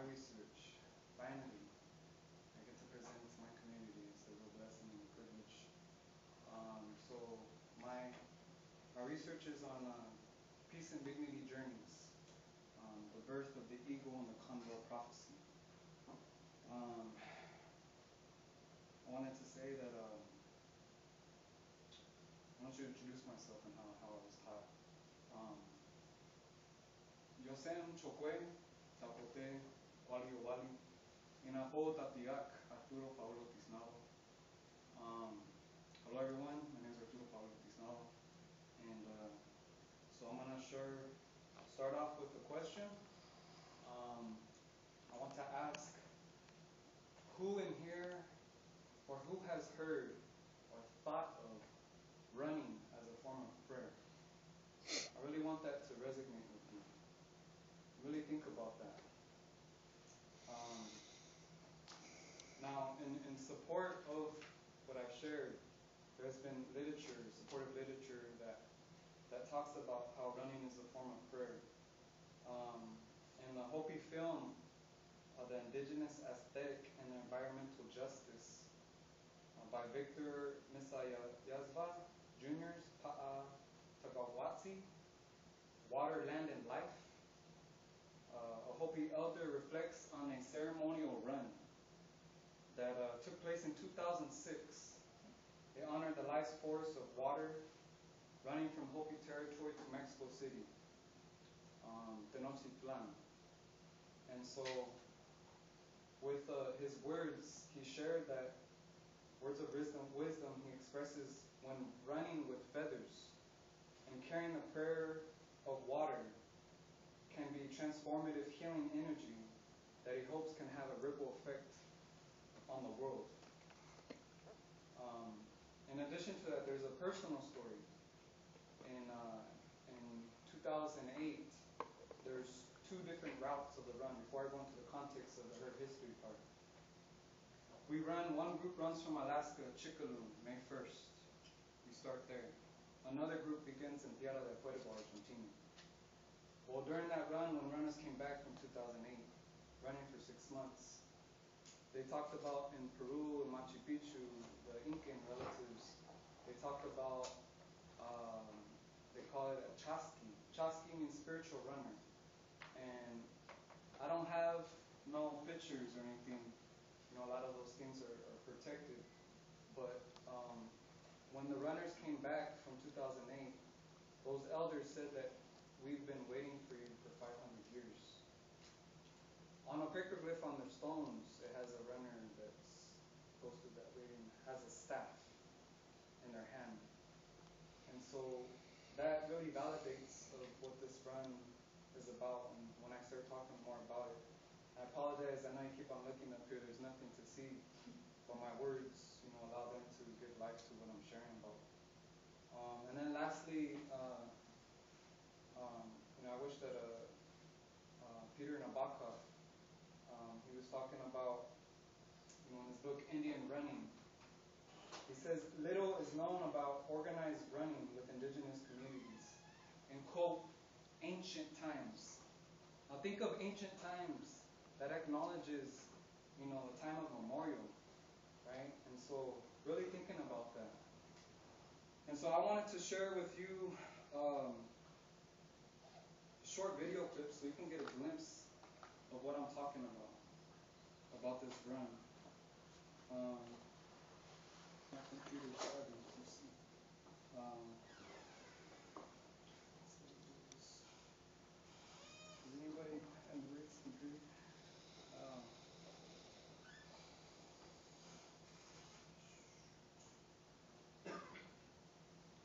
research. Finally, I get to present it to my community. It's a real blessing and a privilege. So my research is on peace and dignity journeys, the birth of the eagle and the condor prophecy. I wanted to say that I want to introduce myself and how I was taught. Yo sem chokwe, tapote, wali wali, inapo tatiak, Arturo Paulo Tiznado. Hello everyone, my name is Arturo Paulo Tiznado, and so I'm gonna start off with a question. I want to ask, who in here, or who has heard or thought of running as a form of prayer? I really want that to resonate with you. Really think about that. Now, in support of what I've shared, there's been supportive literature that talks about how running is a form of prayer. In the Hopi film, The Indigenous Aesthetic and Environmental Justice by Victor Misayazva Jr.'s Tlazokamatli, Water, Land, and Life, a Hopi elder reflects on a ceremonial run that took place in 2006. They honored the life force of water running from Hopi territory to Mexico City, Tenochtitlan. And so with his words, he shared that words of wisdom he expresses when running with feathers and carrying the prayer of water can be transformative healing energy that he hopes can have a ripple effect on the world. In addition to that, there's a personal story. In 2008, there's two different routes of the run before I go into the context of her history part. One group runs from Alaska, Chicxulub, May 1st. We start there. Another group begins in Tierra del Fuego, Argentina. Well, during that run, when runners came back from 2008, running for 6 months, they talked about in Peru, Machu Picchu, the Incan relatives, they talked about, they call it a chasqui. Chasqui means spiritual runner. And I don't have no pictures or anything. You know, a lot of those things are protected. But when the runners came back from 2008, those elders said that we've been waiting for you for 500 years. On a petroglyph on their stones, it has a runner that's posted that way and has a staff in their hand. And so that really validates of what this run is about. And when I start talking more about it, I apologize, I know you keep on looking up here, there's nothing to see, but my words, allow them to give life to what I'm sharing about. And then lastly, I wish that Peter Nabokov, he was talking about, in his book Indian Running, he says, little is known about organized running with indigenous communities in, quote, ancient times. Now think of ancient times. That acknowledges, the time of memorial, right? And so really thinking about that. And so I wanted to share with you short video clips so you can get a glimpse of what I'm talking about this run. My computer's driving, you see. Does anybody have Rick's computer?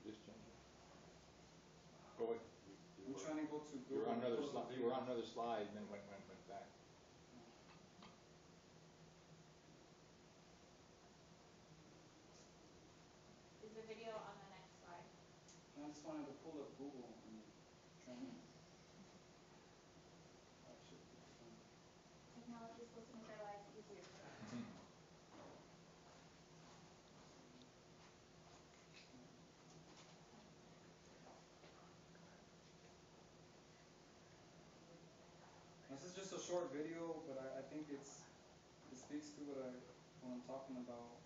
Just change it. Go ahead. I'm trying to go to Google. You were on another slide. You were on another slide, then went back. Is the video on the next slide? I just wanted to pull up Google and try to. Technology is supposed to make our lives easier. This is just a short video, but I think it speaks to what I'm talking about.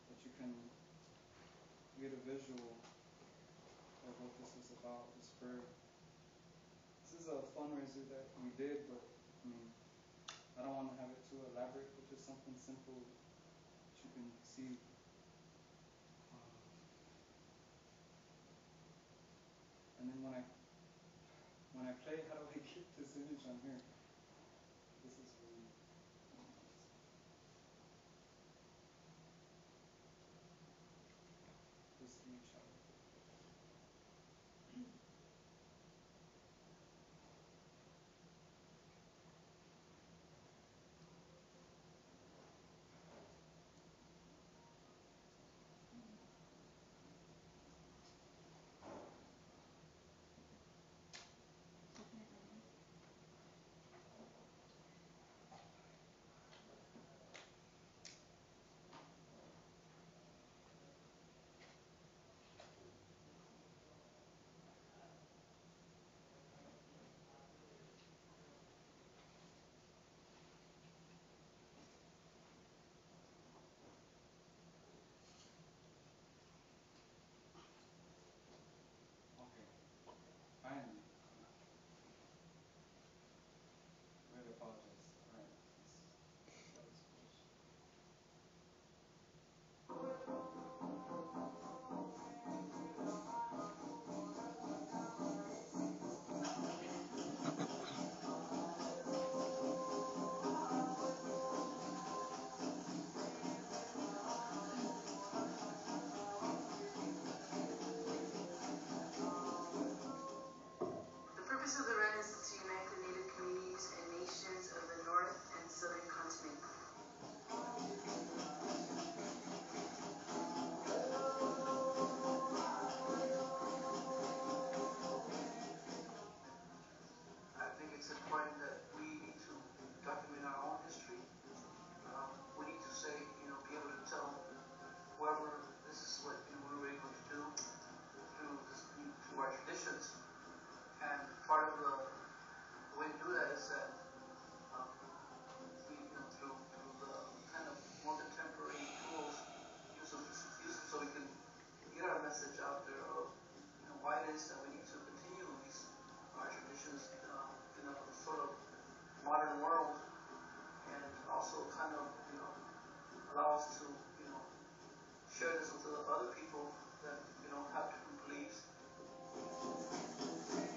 That you can get a visual of what this is about, this prayer. This is a fundraiser that we did, but I mean, I don't want to have it too elaborate, but just something simple that you can see. And then when I play, how do I get this image on here? This is really this image. How do I get this? Okay. Finally. Really apologize. All right. Let's show this first. The purpose of the run is to unite the Native communities and nations of the North and Southern continent. I think it's important that we need to document our own history. We need to say, be able to tell whoever this is what we were able to do through our traditions. And part of the way to do that is that we, through the kind of more contemporary tools, use them so we can get our message out there of why it is that we need to continue our traditions in a sort of modern world, and also kind of allow us to share this with the other people that have different beliefs. Like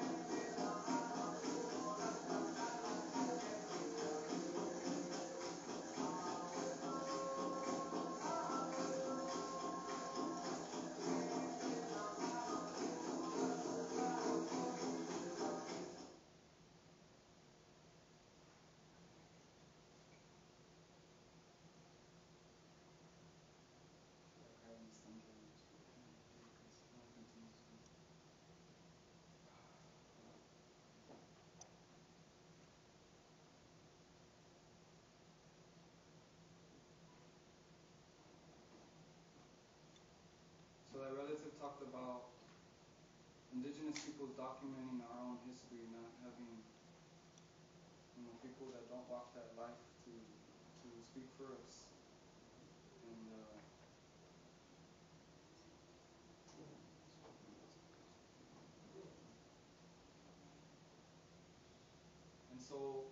having this thumb drive on this video because no one continues to. So that relative talked about indigenous people documenting our own history, not having people that don't walk that life to speak for us. And so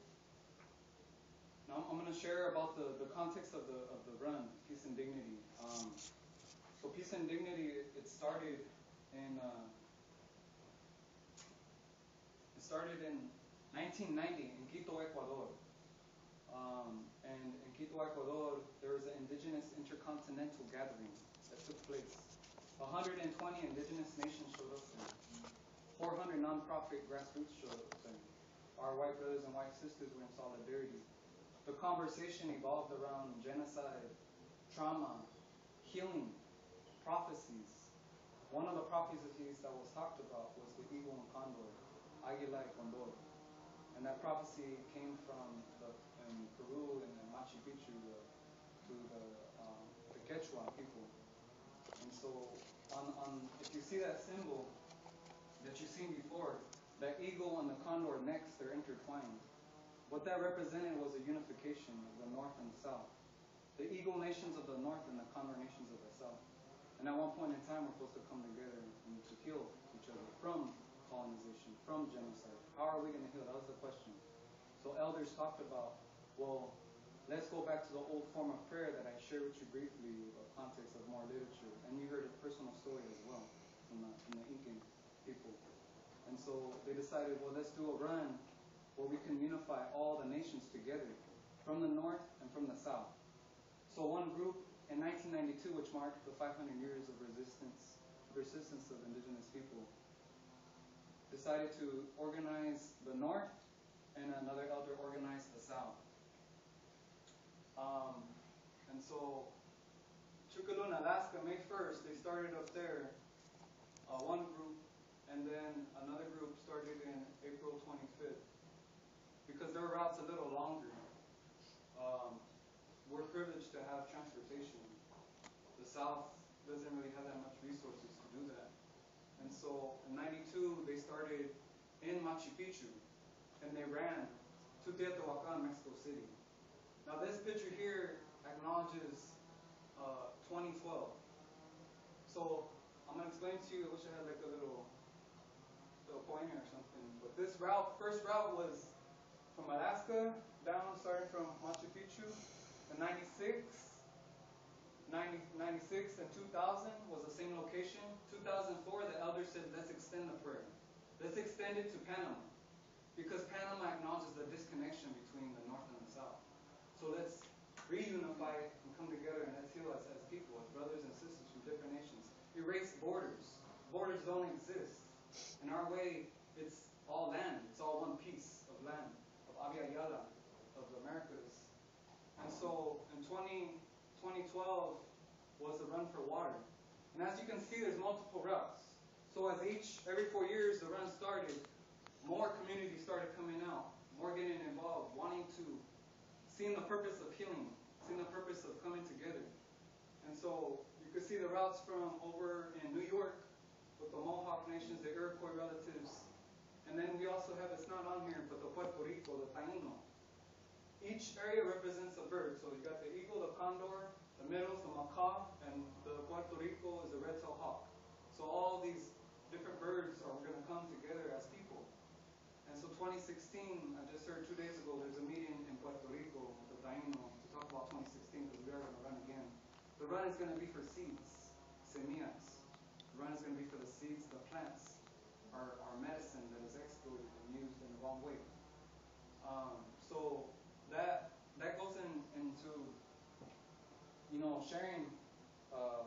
now I'm going to share about the context of the run, Peace and Dignity. So Peace and Dignity, it started in 1990 in Quito, Ecuador. And in Quito, Ecuador, there was an indigenous intercontinental gathering that took place. 120 indigenous nations showed up there. 400 nonprofit grassroots showed up there. Our white brothers and white sisters were in solidarity. The conversation evolved around genocide, trauma, healing, prophecies. One of the prophecies that was talked about was the eagle and condor, Águila y Condor. And that prophecy came from in Peru and in Machu Picchu to the Quechua people. And so if you see that symbol that you've seen before, that eagle and the condor necks, they're intertwined. What that represented was a unification of the north and the south. The eagle nations of the north and the condor nations of the south. And at one point in time, we're supposed to come together and to heal each other from colonization, from genocide. How are we going to heal? That was the question. So elders talked about, well, let's go back to the old form of prayer that I shared with you briefly, a context of more literature. And you heard a personal story as well from the Incan people. And so they decided, well, let's do a run where we can unify all the nations together from the north and from the south. So one group in 1992, which marked the 500 years of persistence of indigenous people, decided to organize the north, and another elder organized the south. And so Chukalun, Alaska, May 1st, they started up there, one group, and then another group started in April 25th. Because their route's a little longer, we're privileged to have transportation. The South doesn't really have that much resources to do that. And so in 92, they started in Machu Picchu, and they ran to Teotihuacan, Mexico City. Now this picture here acknowledges 2012. So I'm going to explain to you, I wish I had like a little pointer or something, but this route, first route was from Alaska down, starting from Machu Picchu. In 96 and 2000 was the same location. 2004, the elders said, let's extend the prayer. Let's extend it to Panama. Because Panama acknowledges the disconnection between the north and the south. So let's reunify it and come together and let's heal as people, as brothers and sisters from different nations. Erase borders. Borders don't exist. In our way, it's all land. It's all one piece of land, of Abya Yala, of the Americas. And so in 2012 was the run for water. And as you can see, there's multiple routes. So as every 4 years the run started, more communities started coming out, more getting involved, wanting to, seeing the purpose of healing, seeing the purpose of coming together. And so you can see the routes from over in New York with the Mohawk nations, the Iroquois relatives. And then we also have, it's not on here, but the Puerto Rico, the Taino. Each area represents a bird. So you got the eagle, the condor, the middle is the macaw, and the Puerto Rico is the red-tailed hawk. So all these different birds are going to come together as people. And so 2016, I just heard 2 days ago, there's a meeting in Puerto Rico with the Taino to talk about 2016 because we are going to run again. The run is going to be for seeds, semillas. The run is going to be for the seeds, the plants, our medicine that is exploited and used in the wrong way. So that goes into sharing a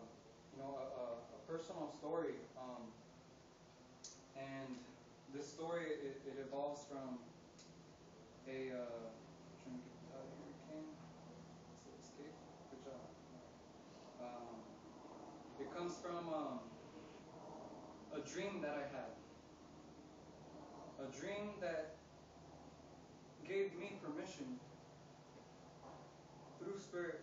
personal story, and this story it evolves from a trying to get out of here. King, escape. Good job. It comes from a dream that I had. A dream that gave me permission through Spirit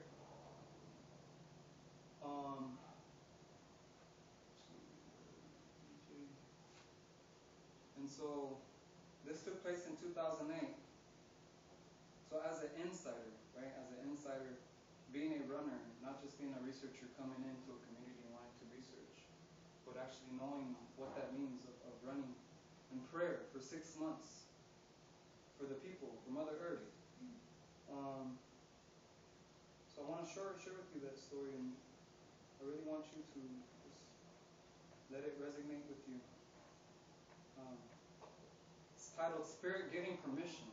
and so this took place in 2008. So as an insider, right, being a runner, not just being a researcher coming into a community and wanting to research, but actually knowing what that means of running in prayer for 6 months for the people, for Mother Earth. So I want to share with you that story, and I really want you to just let it resonate with you. It's titled Spirit Giving Permission.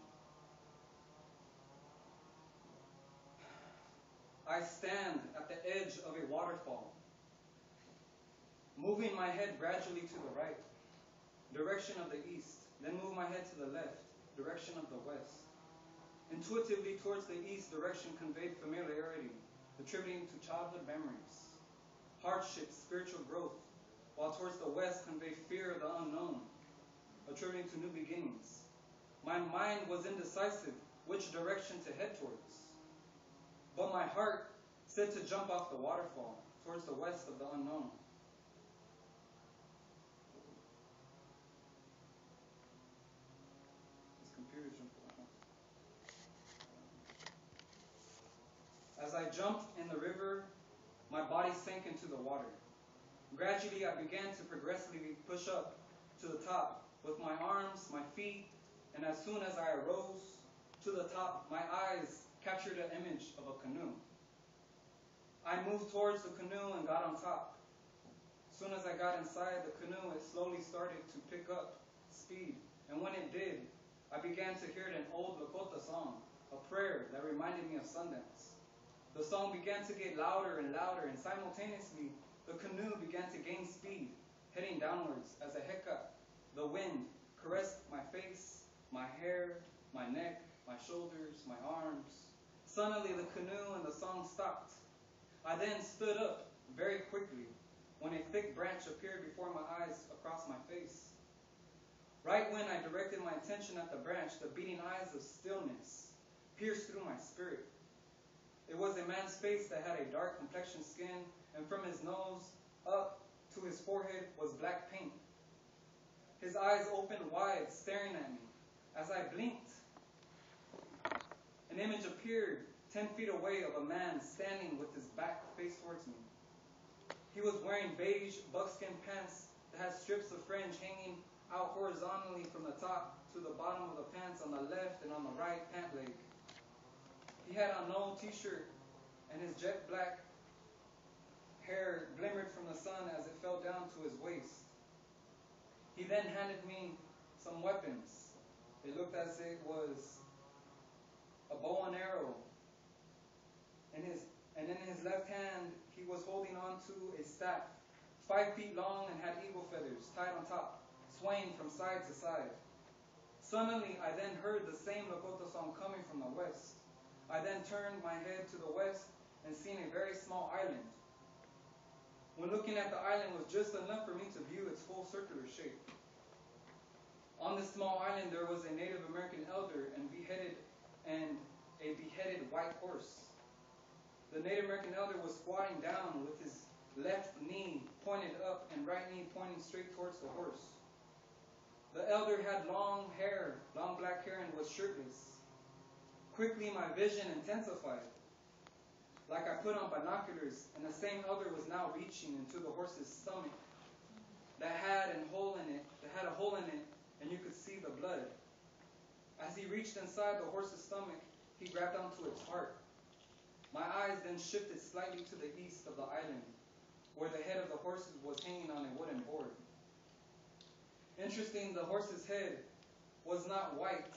I stand at the edge of a waterfall, moving my head gradually to the right, direction of the east, then move my head to the left, direction of the west. Intuitively towards the east direction conveyed familiarity, attributing to childhood memories, hardship, spiritual growth, while towards the west conveyed fear of the unknown, attributing to new beginnings. My mind was indecisive which direction to head towards, but my heart said to jump off the waterfall towards the west of the unknown. computer's jumping around. As I jumped in the river, my body sank into the water. Gradually, I began to progressively push up to the top with my arms, my feet, and as soon as I arose to the top, my eyes captured an image of a canoe. I moved towards the canoe and got on top. As soon as I got inside the canoe, it slowly started to pick up speed, and when it did, I began to hear an old Lakota song, a prayer that reminded me of Sundance. The song began to get louder and louder, and simultaneously, the canoe began to gain speed, heading downwards as a heka, the wind, caressed my face, my hair, my neck, my shoulders, my arms. Suddenly, the canoe and the song stopped. I then stood up very quickly when a thick branch appeared before my eyes across my face. Right when I directed my attention at the branch, the beating eyes of stillness pierced through my spirit. It was a man's face that had a dark complexion skin, and from his nose up to his forehead was black paint. His eyes opened wide, staring at me. As I blinked, an image appeared 10 feet away of a man standing with his back faced towards me. He was wearing beige buckskin pants that had strips of fringe hanging out horizontally from the top to the bottom of the pants on the left and on the right pant leg. He had on no t-shirt, and his jet black hair glimmered from the sun as it fell down to his waist. He then handed me some weapons. It looked as it was a bow and arrow. And in his left hand, he was holding on to a staff, 5 feet long and had eagle feathers tied on top, swaying from side to side. Suddenly, I then heard the same Lakota song coming from the west. I then turned my head to the west and seen a very small island. When looking at the island was just enough for me to view its full circular shape. On this small island, there was a Native American elder and a beheaded white horse. The Native American elder was squatting down with his left knee pointed up and right knee pointing straight towards the horse. The elder had long black hair, and was shirtless. Quickly, my vision intensified. Like I put on binoculars, and the same elder was now reaching into the horse's stomach that had a hole in it, and you could see the blood. As he reached inside the horse's stomach, he grabbed onto its heart. My eyes then shifted slightly to the east of the island, where the head of the horse was hanging on a wooden board. Interesting, the horse's head was not white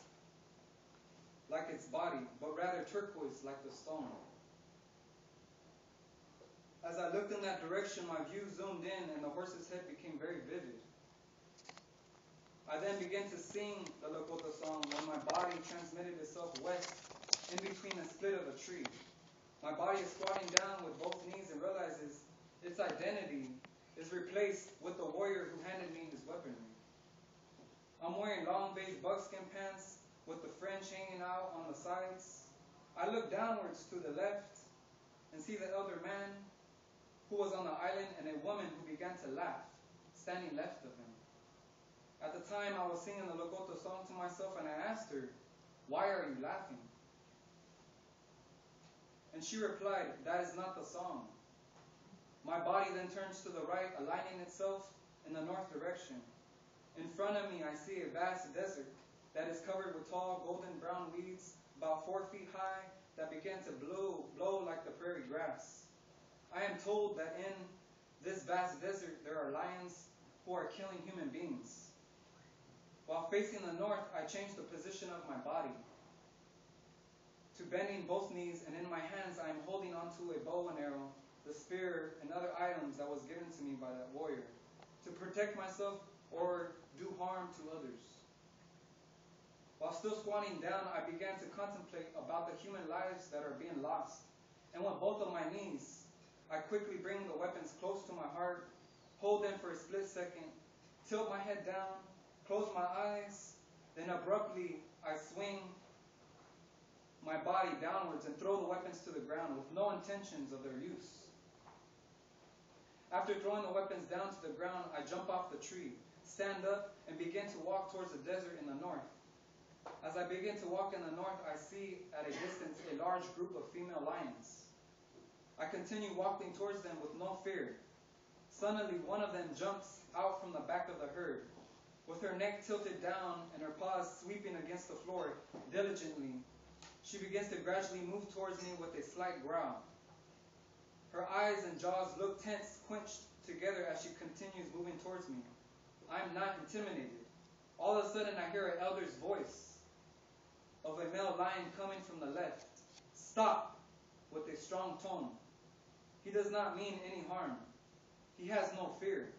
like its body, but rather turquoise like the stone. As I looked in that direction, my view zoomed in and the horse's head became very vivid. I then began to sing the Lakota song when my body transmitted itself west in between a split of a tree. My body is squatting down with both knees and realizes its identity is replaced with the warrior who handed me his weaponry. I'm wearing long beige buckskin pants with the fringe hanging out on the sides. I look downwards to the left and see the elder man who was on the island and a woman who began to laugh, standing left of him. At the time, I was singing the Lakota song to myself, and I asked her, "Why are you laughing?" And she replied, "That is not the song." My body then turns to the right, aligning itself in the north direction. In front of me, I see a vast desert that is covered with tall, golden brown weeds about 4 feet high that began to blow like the prairie grass. I am told that in this vast desert, there are lions who are killing human beings. While facing the north, I changed the position of my body to bending both knees, and in my hands I am holding onto a bow and arrow, the spear, and other items that was given to me by that warrior to protect myself or do harm to others. While still squatting down, I began to contemplate about the human lives that are being lost, and with both of my knees, I quickly bring the weapons close to my heart, hold them for a split second, tilt my head down, close my eyes, then abruptly I swing my body downwards and throw the weapons to the ground with no intentions of their use. After throwing the weapons down to the ground, I jump off the tree, stand up, and begin to walk towards the desert in the north. As I begin to walk in the north, I see at a distance a large group of female lions. I continue walking towards them with no fear. Suddenly, one of them jumps out from the back of the herd. With her neck tilted down and her paws sweeping against the floor diligently, she begins to gradually move towards me with a slight growl. Her eyes and jaws look tense, clenched together as she continues moving towards me. I am not intimidated. All of a sudden, I hear an elder's voice of a male lion coming from the left. Stop! With a strong tone. He does not mean any harm. He has no fear.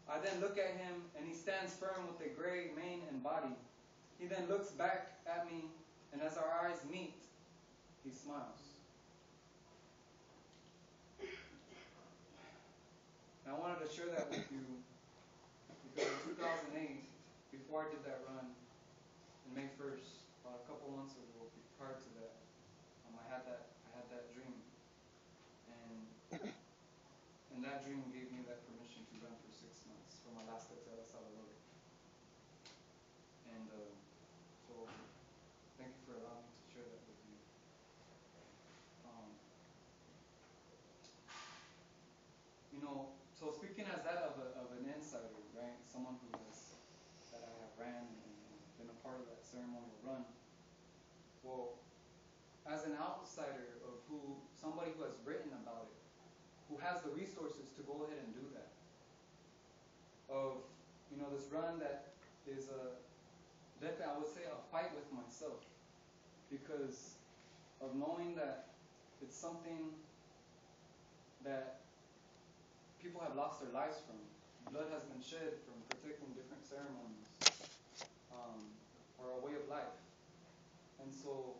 I then look at him, and he stands firm with a gray mane and body. He then looks back at me, and as our eyes meet, he smiles. And I wanted to share that with you because in 2008, before I did that run, on May 1st, about a couple months ago, prior to that, I had that dream, and that dream gave me that permission to run for 6 months from Alaska to El Salvador. And so, thank you for allowing me to share that with you. So speaking as that of an insider, right? Someone that I have ran and been a part of that ceremonial run. Well, as an outsider of somebody who has written about it, who has the resources to go ahead and do that, of this run that is definitely, I would say, a fight with myself, because of knowing that it's something that people have lost their lives from. Blood has been shed from protecting different ceremonies, or a way of life. And so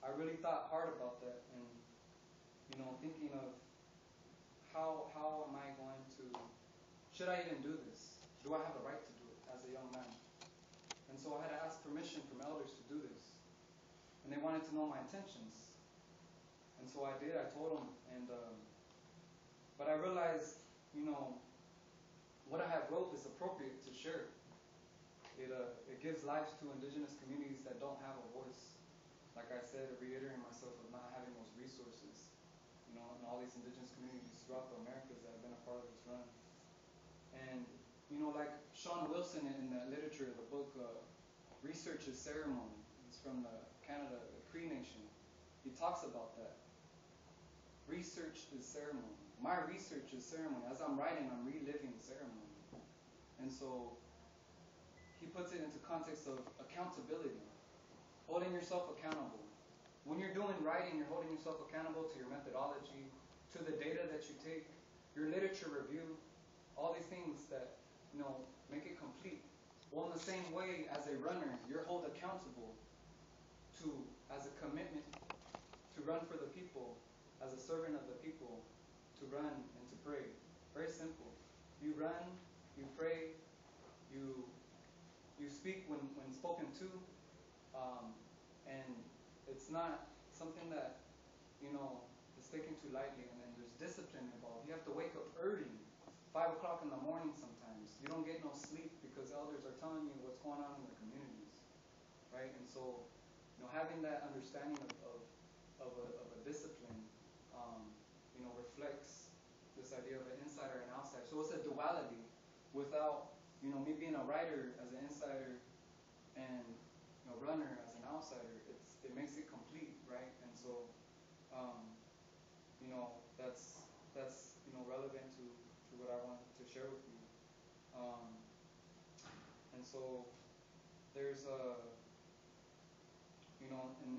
I really thought hard about that, and thinking of how am I going to, should I even do this? Do I have the right to do it as a young man? And so I had to ask permission from elders to do this, and they wanted to know my intentions. And so I did. I told them, but I realized, what I have wrote is appropriate to share. It gives life to indigenous communities that don't have a voice. Like I said, reiterating myself of not having those resources, in all these indigenous communities throughout the Americas that have been a part of this run. And, like Sean Wilson in that literature, the book Research is Ceremony, it's from Canada, the Cree Nation. He talks about that. Research is ceremony. My research is ceremony. As I'm writing, I'm reliving ceremony. And so he puts it into context of accountability, holding yourself accountable. When you're doing writing, you're holding yourself accountable to your methodology, to the data that you take, your literature review, all these things that make it complete. Well, in the same way, as a runner, you're held accountable as a commitment to run for the people, as a servant of the people, to run and to pray. Very simple. You run, you pray, you speak when spoken to, and it's not something that is taken too lightly, and then there's discipline involved. You have to wake up early, 5 o'clock in the morning sometimes. You don't get no sleep because elders are telling you what's going on in their communities, right? And so, having that understanding of a discipline, reflects this idea of an insider and outsider. So it's a duality. Without, me being a writer as an insider and a runner as an outsider, it makes it complete, right? And so, that's relevant to what I wanted to share with you. And so there's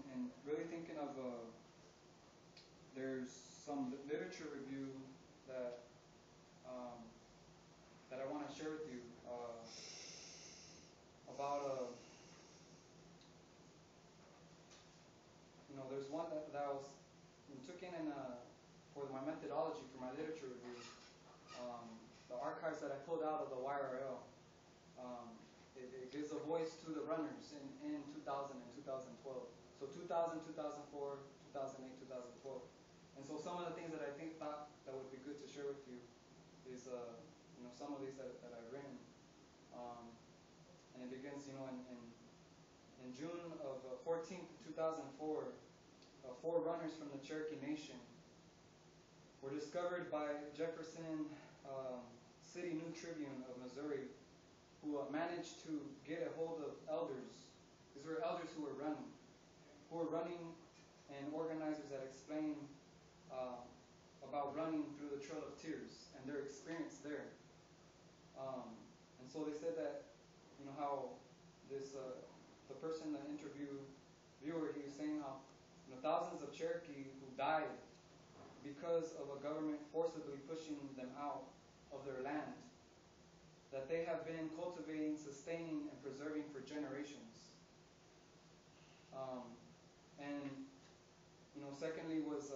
and really thinking of there's some literature review that I want to share with you about there's one that I was took in for my methodology for my literature review. The archives that I pulled out of the YRL, it gives a voice to the runners in 2000 and 2012. So 2000, 2004, 2008, 2012. And so some of the things that I thought that would be good to share with you is some of these that I've written. And it begins in June 2004, four runners from the Cherokee Nation were discovered by Jefferson City New Tribune of Missouri, who managed to get a hold of elders. These were elders who were running, and organizers that explained about running through the Trail of Tears and their experience there. And so they said that, how this the person, the viewer, he was saying how thousands of Cherokee who died because of a government forcibly pushing them out of their land, that they have been cultivating, sustaining, and preserving for generations. And secondly was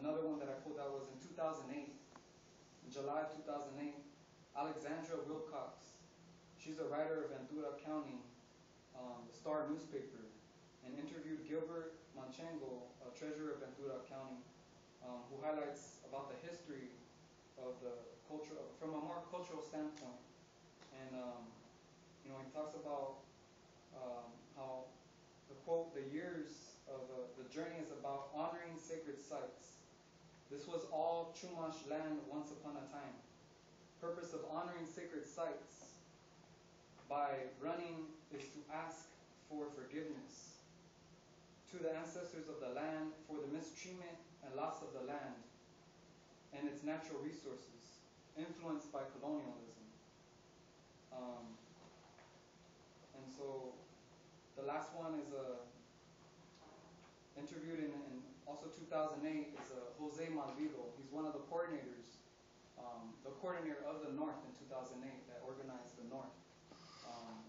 another one that I pulled out was in 2008, in July of 2008, Alexandra Wilcox. She's a writer of Ventura County, the Star newspaper, and interviewed Gilbert Manchengo, a treasurer of Ventura County, who highlights about the history of the culture from a more cultural standpoint. And he talks about how the quote, the years of the journey is about honoring sacred sites. This was all Chumash land once upon a time. Purpose of honoring sacred sites by running is to ask for forgiveness to the ancestors of the land for the mistreatment and loss of the land and its natural resources influenced by colonialism. And so the last one is interviewed in also 2008 is Jose Malvido. He's one of the coordinators, the coordinator of the North in 2008 that organized the North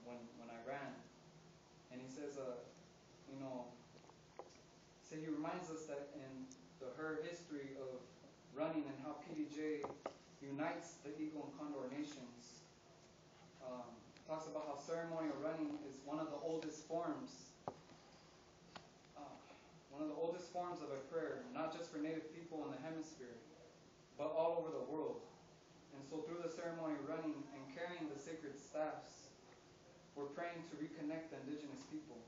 when I ran. And he says, he reminds us that in her history of running and how PDJ unites the Eagle and Condor nations, talks about how ceremonial running is one of the oldest forms of a prayer, not just for Native people in the hemisphere, but all over the world. And so through the ceremonial running and carrying the sacred staffs, we're praying to reconnect the indigenous people.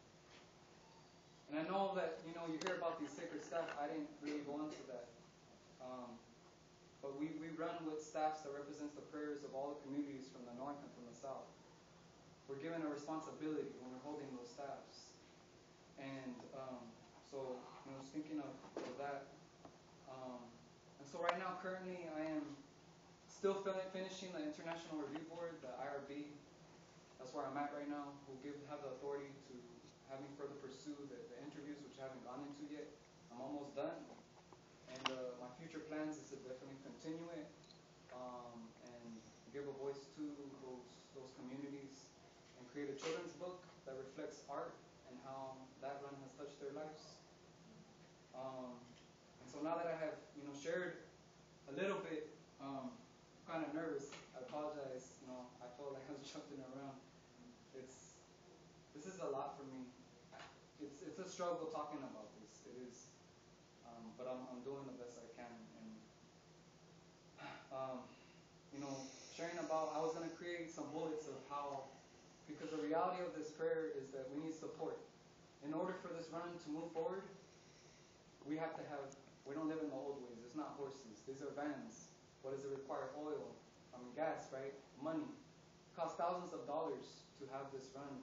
And I know that, you hear about these sacred staff. I didn't really go into that. But we run with staffs that represents the prayers of all the communities from the north and from the south. We're given a responsibility when we're holding those staffs. And so, just thinking of that. And so right now, currently, I am still finishing the International Review Board, the IRB. That's where I'm at right now. Who have the authority to have me further pursue the interviews, which I haven't gone into yet. I'm almost done. And my future plans is to definitely continue it and give a voice to those communities and create a children's book that reflects art and how that run has touched their lives. And so now that I have, shared a little bit, I'm kind of nervous. I apologize. I felt like I was jumping around. This is a lot for me. It's a struggle talking about this. It is, but I'm doing the best I can. And sharing about, I was going to create some bullets of how, because the reality of this prayer is that we need support. In order for this run to move forward, we don't live in the old ways. It's not horses. These are vans. What does it require? Oil. Gas, right? Money. It costs thousands of dollars to have this run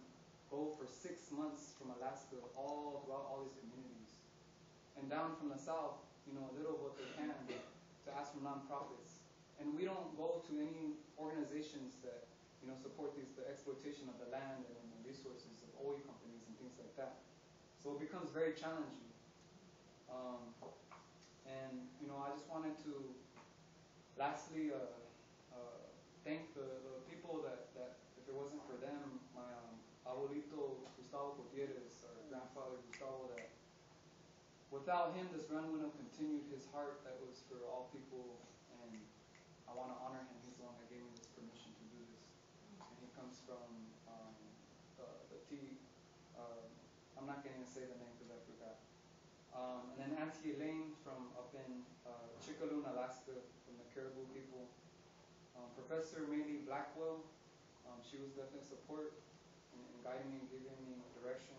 go for 6 months from Alaska all throughout all these communities. And down from the south, a little of what they can to ask for nonprofits. And we don't go to any organizations that, support the exploitation of the land and the resources of oil companies and things like that. So it becomes very challenging. And, I just wanted to lastly thank the people that if it wasn't for them, my abuelito Gustavo, our grandfather Gustavo, that without him this run wouldn't have continued. His heart that was for all people, and I want to honor him. He's the one that gave me this permission to do this. And he comes from the T. I'm not going to say the name because I forgot. And then Auntie Elaine from up in Chicaloon, Alaska, from the Caribou people. Professor Maylie Blackwell, she was definitely support in guiding me and giving me direction.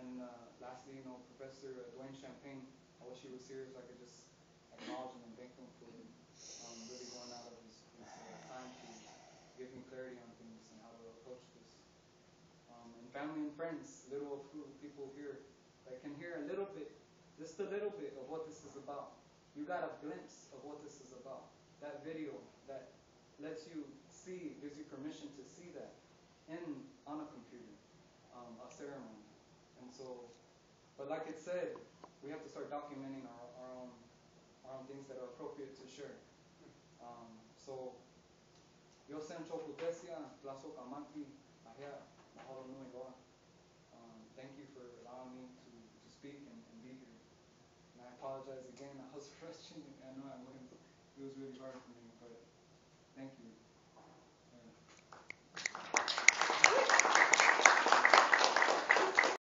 And lastly, lastly, Professor Dwayne Champagne, I wish he was here so I could just acknowledge him and thank him for really going out of his time to give me clarity on things and how to approach this. And family and friends, little people here that can hear a little bit, just a little bit of what this is about. You got a glimpse of what this is about. That video that lets you see, gives you permission to see that on a computer, a ceremony. And so, but like it said, we have to start documenting our own things that are appropriate to share. So, yo sen chokutesia, Tlazokamatli, ahea, mahalo nui loa. Thank you for allowing me to speak and be here. And I apologize again, I was rushing, I know I wouldn't, it was really hard for me, but thank you.